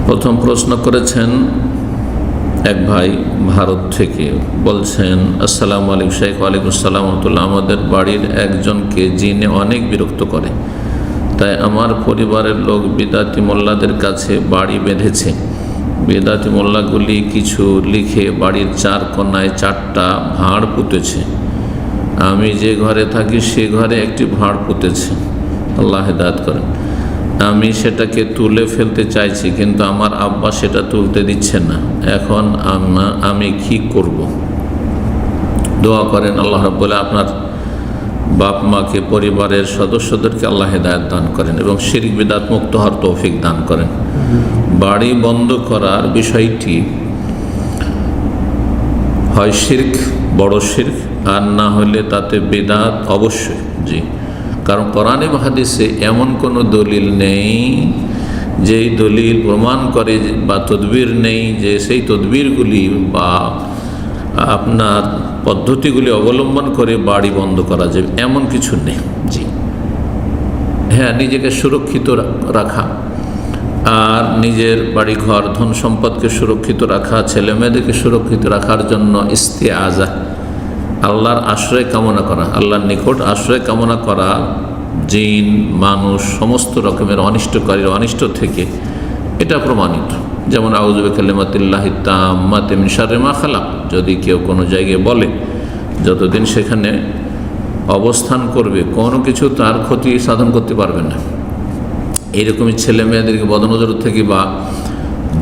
প্রথম প্রশ্ন করেছেন এক ভাই ভারত থেকে, বলছেন আসসালামু আলাইকুম শেখ। ওয়ালাইকুম আসসালাম রহমতুল্লাহ। আমাদের বাড়ির একজনকে জিনে অনেক বিরক্ত করে, তাই আমার পরিবারের লোক বিদাতি মোল্লাদের কাছে বাড়ি বেঁধেছে। বিদাতি মোল্লাগুলি কিছু লিখে বাড়ির 4 কোণায় 4টা ভাঁড় পুঁতেছে। আমি যে ঘরে থাকি সে ঘরে একটি ভাঁড় পুঁতেছে। আল্লাহ হেদায়েত করেন। আমি সেটাকে তুলে ফেলতে চাইছি, কিন্তু আমার আব্বা সেটা তুলতে দিচ্ছে না। এখন আমি কি করব? দোয়া করেন আল্লাহ রাব্বুল আপনার বাপ মাকে, পরিবারের সদস্যদেরকে আল্লাহ হেদায়েত দান করেন এবং শিরক বিদআত মুক্ত হওয়ার তৌফিক দান করেন। বাড়ি বন্ধ করার বিষয়টি হয় শিরক, বড় শিরক, আর না হলে তাতে বিদআত অবশ্যই। জি, কারণ কোরআনে বা হাদিসে এমন কোনো দলিল নেই, যেই দলিল প্রমাণ করে বা তদবির নেই যে সেই তদবিরগুলি বা আপনার পদ্ধতিগুলি অবলম্বন করে বাড়ি বন্ধ করা যাবে, এমন কিছু নেই। জি হ্যাঁ, নিজেকে সুরক্ষিত রাখা আর নিজের বাড়িঘর ধন সম্পদকে সুরক্ষিত রাখা, ছেলে মেয়েদেরকে সুরক্ষিত রাখার জন্য ইস্তিআজা, আল্লাহর আশ্রয় কামনা করা, আল্লাহর নিকট আশ্রয় কামনা করা জিন, মানুষ, সমস্ত রকমের অনিষ্টকারীর অনিষ্ট থেকে, এটা প্রমাণিত। যেমন আউযু বিকালিমাতিল্লাহি তাম্মাতি মিন শাররি মা খালাক, যদি কেউ কোনো জায়গায় বলে যতদিন সেখানে অবস্থান করবে কোনো কিছু তার ক্ষতি সাধন করতে পারবে না। এইরকমই ছেলে মেয়েদেরকে বদনজর থেকে বা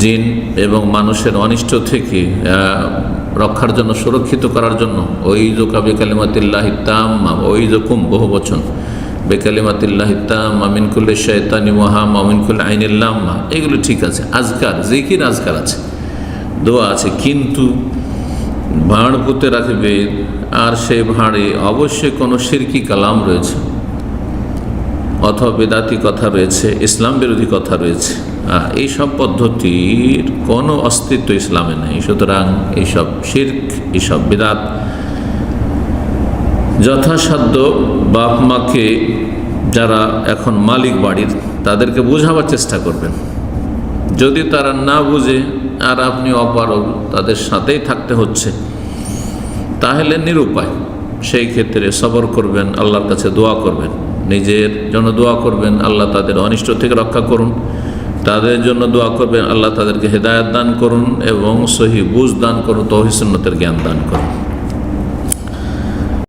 জিন এবং মানুষের অনিষ্ট থেকে রক্ষার জন্য, সুরক্ষিত করার জন্য ওইযুকা বিকালিমাতিল্লাহি তাম্মা, ওইযুকুম বহু বচন, বিকালিমাতিল্লাহি তাম্মা মিন কুল্লি শাইতানি ওয়া হাম্মা মিন কুল্লি আইনিল লাম্মা, এগুলো ঠিক আছে। আজকার, জিকির আজকার আছে, দোয়া আছে, কিন্তু ভাঁড় পুঁতে রাখবে আর সেই ভাঁড়ে অবশ্যই কোনো শিরকি কালাম রয়েছে অথবা বেদাতি কথা রয়েছে, ইসলাম বিরোধী কথা রয়েছে। এইসব পদ্ধতির কোনো অস্তিত্ব ইসলামে নেই। সুতরাং এইসব শিরক, এইসব বিদআত যথাসাধ্য বাপ মাকে, যারা এখন মালিক বাড়ির, তাদেরকে বোঝাবার চেষ্টা করবেন। যদি তারা না বুঝে আর আপনি অপারগ, তাদের সাথেই থাকতে হচ্ছে, তাহলে নিরুপায়। সেই ক্ষেত্রে সবর করবেন, আল্লাহর কাছে দোয়া করবেন, নিজের জন্য দোয়া করবেন আল্লাহ তাদের অনিষ্ট থেকে রক্ষা করুন, তাদের জন্য দোয়া করবেন আল্লাহ তাদেরকে হেদায়েত দান করুন এবং সহি বুঝ দান করুন, তৌহিদ সুন্নতের জ্ঞান দান করুন।